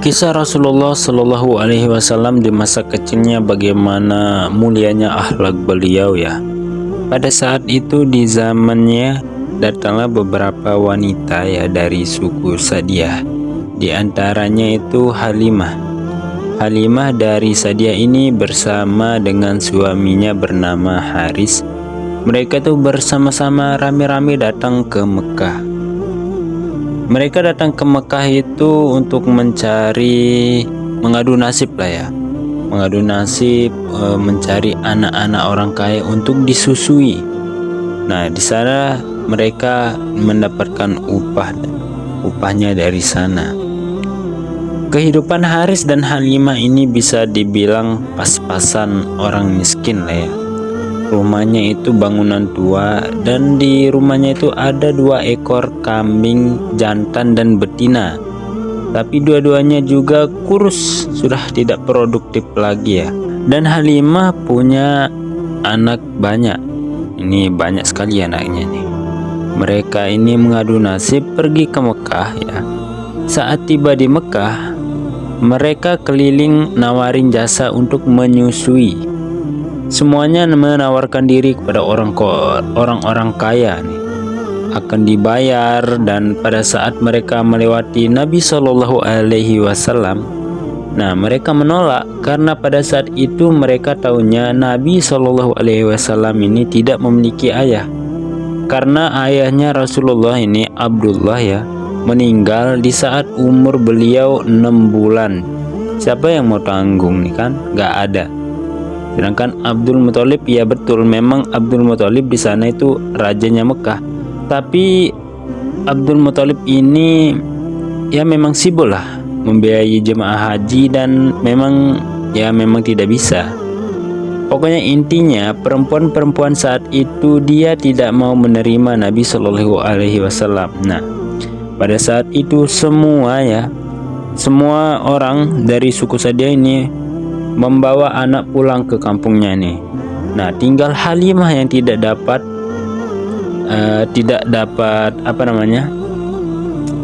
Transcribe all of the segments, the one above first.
Kisah Rasulullah Shallallahu Alaihi Wasallam di masa kecilnya, bagaimana mulianya akhlak beliau ya. Pada saat itu di zamannya datanglah beberapa wanita ya dari suku Sadiah. Di antaranya itu Halimah. Halimah dari Sadiah ini bersama dengan suaminya bernama Haris. Mereka tuh bersama-sama rame-rame datang ke Mekah. Mereka datang ke Mekah itu untuk mengadu nasib lah ya. Mengadu nasib, mencari anak-anak orang kaya untuk disusui. Nah, di sana mereka mendapatkan upahnya dari sana. Kehidupan Haris dan Halimah ini bisa dibilang pas-pasan orang miskin lah ya. Rumahnya itu bangunan tua, dan di rumahnya itu ada 2 ekor kambing jantan dan betina. Tapi dua-duanya juga kurus, sudah tidak produktif lagi ya. Dan Halimah punya anak banyak. Ini banyak sekali anaknya nih. Mereka ini mengadu nasib pergi ke Mekah ya. Saat tiba di Mekah, mereka keliling nawarin jasa untuk menyusui. Semuanya menawarkan diri kepada orang-orang kaya nih, akan dibayar. Dan pada saat mereka melewati Nabi Shallallahu Alaihi Wasallam, nah mereka menolak karena pada saat itu mereka tahunya Nabi Shallallahu Alaihi Wasallam ini tidak memiliki ayah, karena ayahnya Rasulullah ini Abdullah ya meninggal di saat umur beliau 6 bulan. Siapa yang mau tanggung nih kan? Gak ada. Sedangkan Abdul Muthalib, ya betul, memang Abdul Muthalib di sana itu rajanya Mekah. Tapi Abdul Muthalib ini ya memang sibuk lah membiayai jemaah haji, dan memang tidak bisa. Pokoknya intinya perempuan-perempuan saat itu dia tidak mau menerima Nabi Shallallahu Alaihi Wasallam. Nah, pada saat itu semua orang dari suku Sadiah ini membawa anak pulang ke kampungnya nih. Nah, tinggal Halimah yang tidak dapat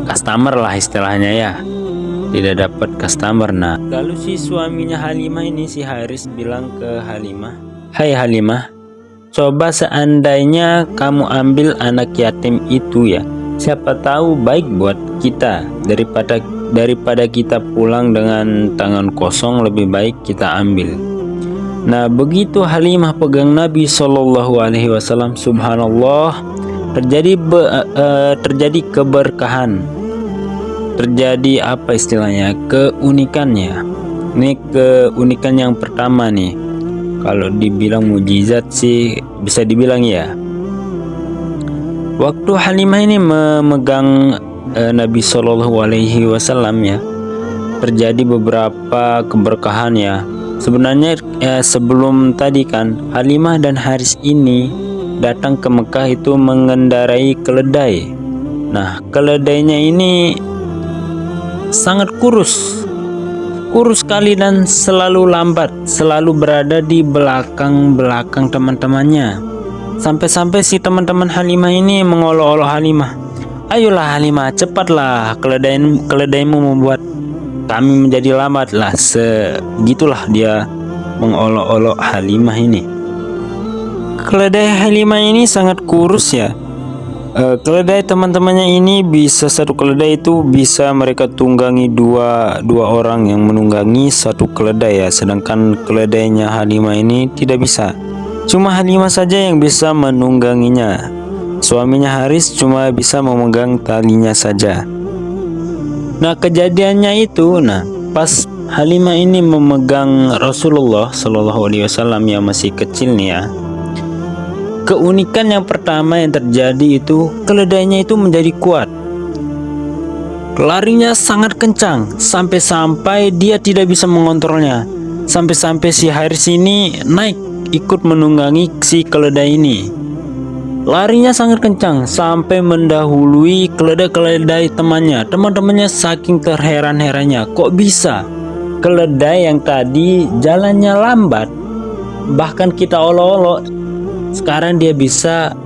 customer lah istilahnya ya. Tidak dapat customer. Nah, lalu si suaminya Halimah ini, si Haris, bilang ke Halimah, "Hai Halimah, coba seandainya kamu ambil anak yatim itu ya, siapa tahu baik buat kita daripada kita pulang dengan tangan kosong, lebih baik kita ambil." Nah, begitu Halimah pegang Nabi Shallallahu Alaihi Wasallam, subhanallah, terjadi keberkahan, terjadi apa istilahnya, keunikannya. Ini keunikan yang pertama nih. Kalau dibilang mujizat sih bisa dibilang ya. Waktu Halimah ini memegang Nabi Shallallahu Alaihi Wasallam ya, terjadi beberapa keberkahan ya. Sebenarnya sebelum tadi kan Halimah dan Haris ini datang ke Mekah itu mengendarai keledai. Nah, keledainya ini sangat kurus sekali dan selalu lambat, selalu berada di belakang teman-temannya. Sampai-sampai si teman-teman Halimah ini mengolok-olok Halimah, "Ayolah Halimah, cepatlah, keledaimu membuat kami menjadi lambat lah." Segitulah dia mengolok-olok Halimah ini. Keledai Halimah ini sangat kurus ya. Keledai teman-temannya ini satu keledai itu bisa mereka tunggangi dua orang yang menunggangi satu keledai ya. Sedangkan keledainya Halimah ini tidak bisa. Cuma Halimah saja yang bisa menungganginya. Suaminya Haris cuma bisa memegang talinya saja. Nah, kejadiannya itu, pas Halimah ini memegang Rasulullah Shallallahu Alaihi Wasallam yang masih kecil nih ya. Keunikan yang pertama yang terjadi itu, keledainya itu menjadi kuat. Larinya sangat kencang, sampai-sampai dia tidak bisa mengontrolnya. Sampai-sampai si Haris ini naik ikut menunggangi si keledai ini. Larinya sangat kencang sampai mendahului keledai teman-temannya saking terheran-herannya, kok bisa keledai yang tadi jalannya lambat, bahkan kita olok-olok, sekarang dia bisa,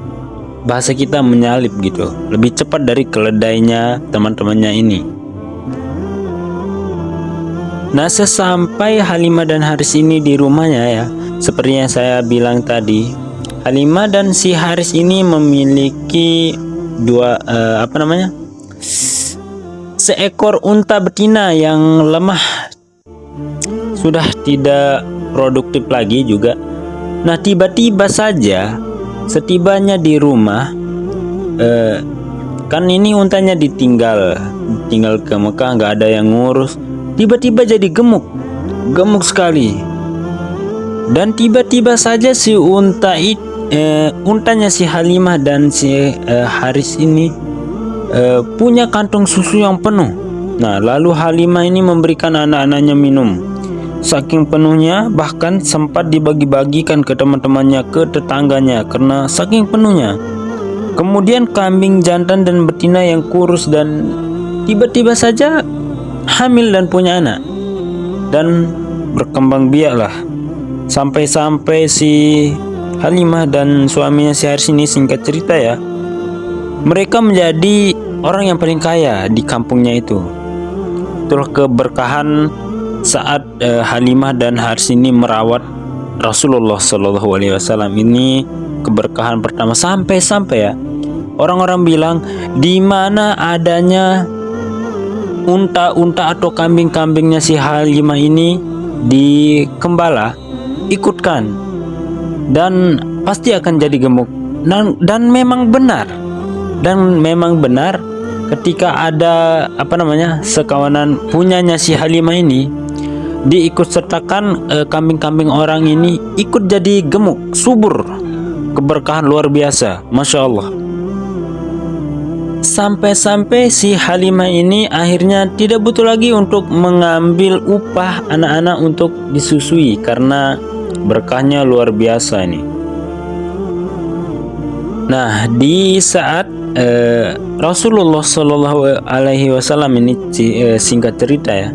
bahasa kita, menyalip gitu, lebih cepat dari keledainya teman-temannya ini. Nah, sesampai Halimah dan Haris ini di rumahnya ya, seperti yang saya bilang tadi, Halimah dan si Haris ini memiliki seekor unta betina yang lemah, sudah tidak produktif lagi juga. Nah, tiba-tiba saja setibanya di rumah, kan ini untanya ditinggal ke Mekah, nggak ada yang ngurus. Tiba-tiba jadi gemuk sekali. Dan tiba-tiba saja si untanya si Halimah dan si Haris ini punya kantong susu yang penuh. Nah, lalu Halimah ini memberikan anak-anaknya minum. Saking penuhnya, bahkan sempat dibagi-bagikan ke teman-temannya, ke tetangganya, karena saking penuhnya. Kemudian kambing jantan dan betina yang kurus dan tiba-tiba saja hamil dan punya anak, dan berkembang biaklah. Sampai-sampai si Halimah dan suaminya si Haris ini, singkat cerita ya, mereka menjadi orang yang paling kaya di kampungnya itu. Itulah keberkahan saat Halimah dan Haris ini merawat Rasulullah Shallallahu Alaihi Wasallam. Ini keberkahan pertama. Sampai-sampai ya, orang-orang bilang, di mana adanya unta-unta atau kambing-kambingnya si Halimah ini dikembala, ikutkan, dan pasti akan jadi gemuk. Dan memang benar, ketika ada sekawanan punyanya si Halimah ini diikut sertakan, kambing-kambing orang ini ikut jadi gemuk, subur, keberkahan luar biasa, Masya Allah. Sampai-sampai si Halimah ini akhirnya tidak butuh lagi untuk mengambil upah anak-anak untuk disusui, karena berkahnya luar biasa ini. Nah, di saat Rasulullah Shallallahu Alaihi Wasallam ini, singkat cerita ya,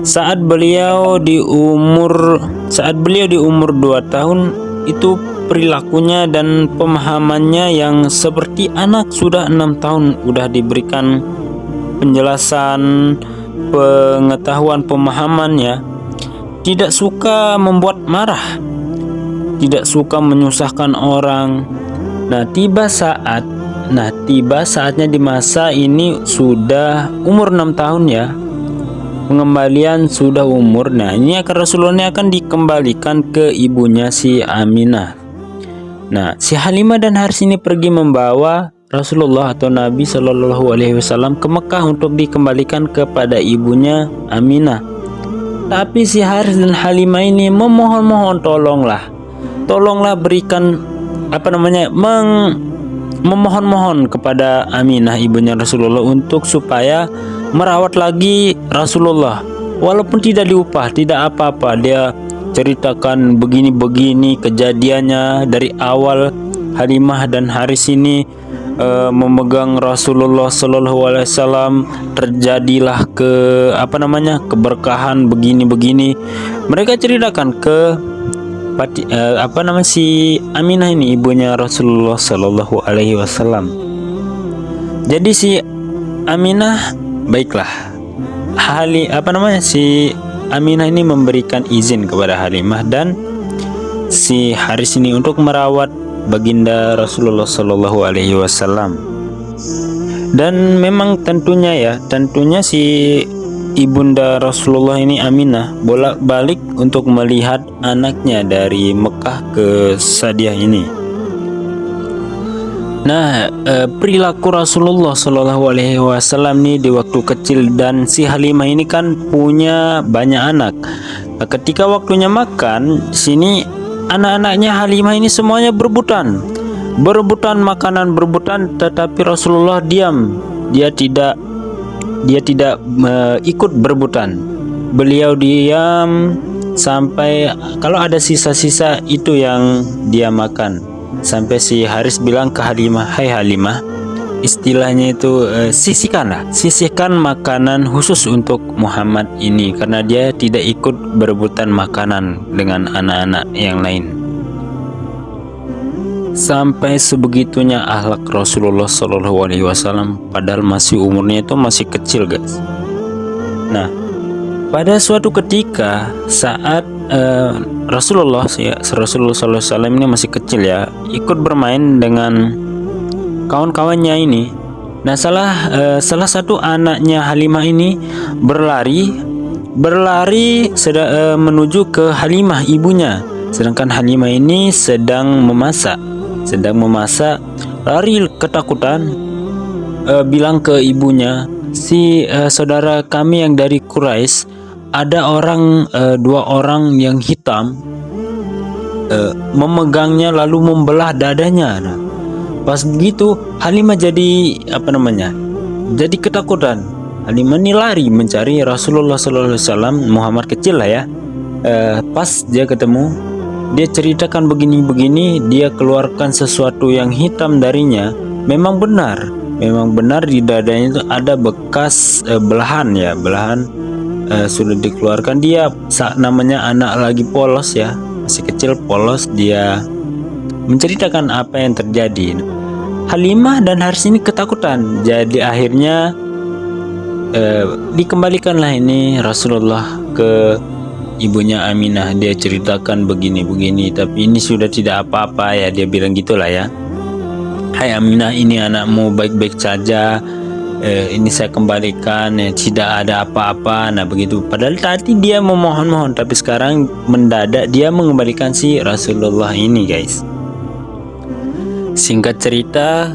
saat beliau di umur 2 tahun itu, perilakunya dan pemahamannya yang seperti anak sudah 6 tahun, udah diberikan penjelasan, pengetahuan, pemahamannya. Tidak suka membuat marah, tidak suka menyusahkan orang. Nah, tiba saatnya di masa ini, sudah umur 6 tahun ya, pengembalian sudah umur. Nah, ini Rasulullah ini akan dikembalikan ke ibunya si Aminah. Nah, si Halimah dan Haris ini pergi membawa Rasulullah atau Nabi Shallallahu Alaihi Wasallam ke Mekah untuk dikembalikan kepada ibunya Aminah. Tapi si Haris dan Halimah ini memohon-mohon, tolonglah berikan memohon-mohon kepada Aminah, ibunya Rasulullah, untuk supaya merawat lagi Rasulullah, walaupun tidak diupah, tidak apa-apa. Dia ceritakan begini-begini kejadiannya dari awal Halimah dan Haris ini memegang Rasulullah Shallallahu Alaihi Wasallam, terjadilah keberkahan begini-begini. Mereka ceritakan ke si Aminah ini, ibunya Rasulullah Shallallahu Alaihi Wasallam. Jadi si Aminah, baiklah, si Aminah ini memberikan izin kepada Halimah dan si Haris ini untuk merawat baginda Rasulullah Shallallahu Alaihi Wasallam. Dan memang tentunya si ibunda Rasulullah ini, Aminah, bolak-balik untuk melihat anaknya dari Mekah ke Sadiah ini. Nah, perilaku Rasulullah Shallallahu Alaihi Wasallam ini di waktu kecil, dan si Halimah ini kan punya banyak anak. Nah, ketika waktunya makan, sini anak-anaknya Halimah ini semuanya berebutan makanan, tetapi Rasulullah diam. Dia tidak ikut berebutan. Beliau diam sampai kalau ada sisa-sisa itu yang dia makan. Sampai si Haris bilang ke Halimah, "Hai Halimah," istilahnya itu sisihkan makanan khusus untuk Muhammad ini, karena dia tidak ikut berebutan makanan dengan anak-anak yang lain. Sampai sebegitunya akhlak Rasulullah Shallallahu Alaihi Wasallam, padahal umurnya itu masih kecil, guys. Nah, pada suatu ketika saat Rasulullah SAW ini masih kecil ya, ikut bermain dengan kawan-kawannya ini. Nah, salah satu anaknya Halimah ini berlari menuju ke Halimah ibunya, sedangkan Halimah ini sedang memasak, lari ketakutan, bilang ke ibunya, saudara kami yang dari Quraisy, ada dua orang yang hitam memegangnya lalu membelah dadanya. Nah, pas begitu Halimah jadi jadi ketakutan. Halimah ini lari mencari Rasulullah SAW. Muhammad kecil lah ya. Pas dia ketemu, dia ceritakan begini-begini, dia keluarkan sesuatu yang hitam darinya. Memang benar di dadanya itu ada bekas belahan sudah dikeluarkan. Dia namanya anak lagi polos ya, masih kecil polos. Dia menceritakan apa yang terjadi. Halimah dan Haris ini ketakutan. Jadi akhirnya dikembalikanlah ini Rasulullah ke ibunya Aminah. Dia ceritakan begini-begini, tapi ini sudah tidak apa-apa ya, dia bilang gitulah ya. Hai Aminah, ini anakmu baik-baik saja, ini saya kembalikan, tidak ada apa-apa. Nah begitu, padahal tadi dia memohon-mohon, tapi sekarang mendadak dia mengembalikan si Rasulullah ini guys. Singkat cerita,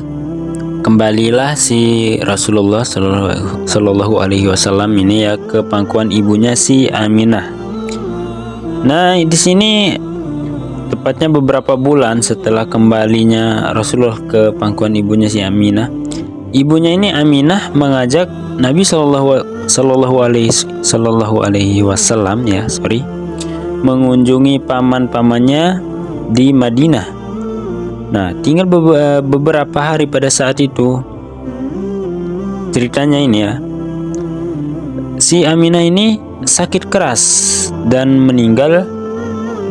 kembalilah si Rasulullah Shallallahu Alaihi Wasallam ini ya ke pangkuan ibunya si Aminah. Nah di sini tepatnya beberapa bulan setelah kembalinya Rasulullah ke pangkuan ibunya si Aminah, ibunya ini Aminah mengajak Nabi Shallallahu Alaihi Wasallam ya mengunjungi paman-pamannya di Madinah. Nah, tinggal beberapa hari pada saat itu. Ceritanya ini ya, si Aminah ini sakit keras dan meninggal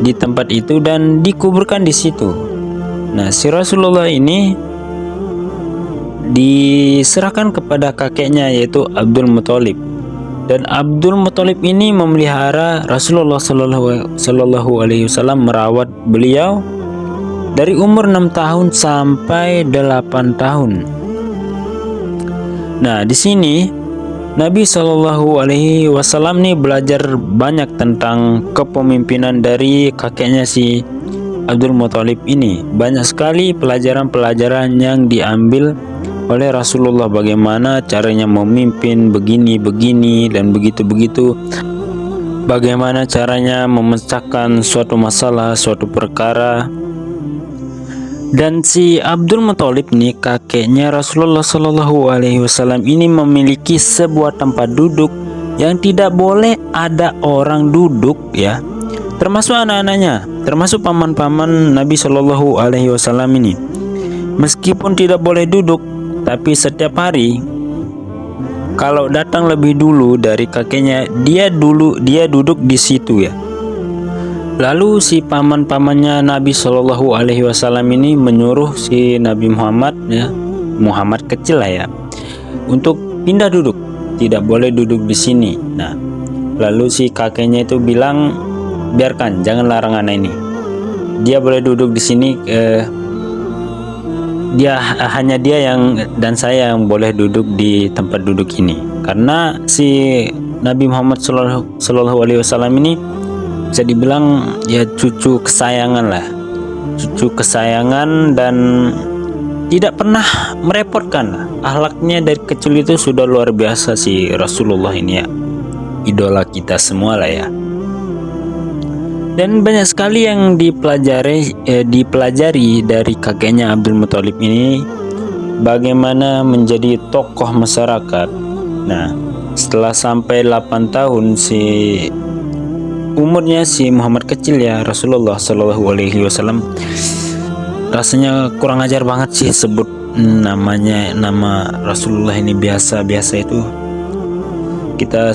di tempat itu dan dikuburkan di situ. Nah, si Rasulullah ini diserahkan kepada kakeknya yaitu Abdul Muthalib. Dan Abdul Muthalib ini memelihara Rasulullah Shallallahu Alaihi Wasallam, merawat beliau dari umur 6 tahun sampai 8 tahun. Nah, di sini Nabi Shallallahu Alaihi Wasallam nih belajar banyak tentang kepemimpinan dari kakeknya si Abdul Muthalib ini. Banyak sekali pelajaran-pelajaran yang diambil oleh Rasulullah, bagaimana caranya memimpin begini dan begitu. Bagaimana caranya memecahkan suatu masalah, suatu perkara. Dan si Abdul Muthalib nih, kakeknya Rasulullah Shallallahu Alaihi Wasallam ini memiliki sebuah tempat duduk yang tidak boleh ada orang duduk ya, termasuk anak-anaknya, termasuk paman-paman Nabi Shallallahu Alaihi Wasallam ini. Meskipun tidak boleh duduk, tapi setiap hari kalau datang lebih dulu dari kakeknya, dia duduk di situ ya. Lalu si paman-pamannya Nabi Shallallahu Alaihi Wasallam ini menyuruh si Nabi Muhammad ya, Muhammad kecil lah ya, untuk pindah duduk, tidak boleh duduk di sini. Nah, lalu si kakeknya itu bilang, biarkan, jangan larang anak ini. Dia boleh duduk di sini. Hanya dia yang dan saya yang boleh duduk di tempat duduk ini, karena si Nabi Muhammad Shallallahu Alaihi Wasallam ini bisa dibilang ya cucu kesayangan dan tidak pernah merepotkan lah. Akhlaknya dari kecil itu sudah luar biasa si Rasulullah ini ya, idola kita semua lah ya. Dan banyak sekali yang dipelajari dari kakeknya Abdul Muthalib ini, bagaimana menjadi tokoh masyarakat. Nah, setelah sampai 8 tahun umurnya si Muhammad kecil ya, Rasulullah Shallallahu Alaihi Wasallam rasanya kurang ajar banget sih sebut nama Rasulullah ini. Biasa itu kita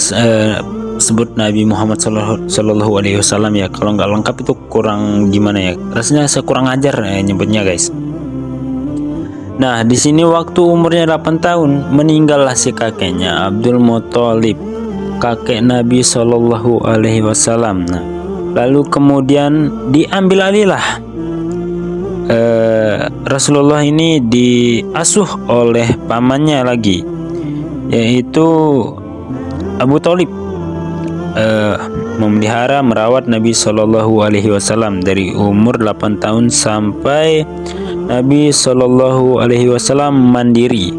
sebut Nabi Muhammad Shallallahu Alaihi Wasallam ya, kalau nggak lengkap itu kurang gimana ya, rasanya kurang ajar nyebutnya guys. Nah, di sini waktu umurnya 8 tahun meninggallah si kakeknya Abdul Muthalib. kakek Nabi Shallallahu Alaihi Wasallam. Nah, lalu kemudian diambil alihlah Rasulullah ini diasuh oleh pamannya lagi, yaitu Abu Thalib, memelihara merawat Nabi Shallallahu Alaihi Wasallam dari umur 8 tahun sampai Nabi Shallallahu Alaihi Wasallam mandiri.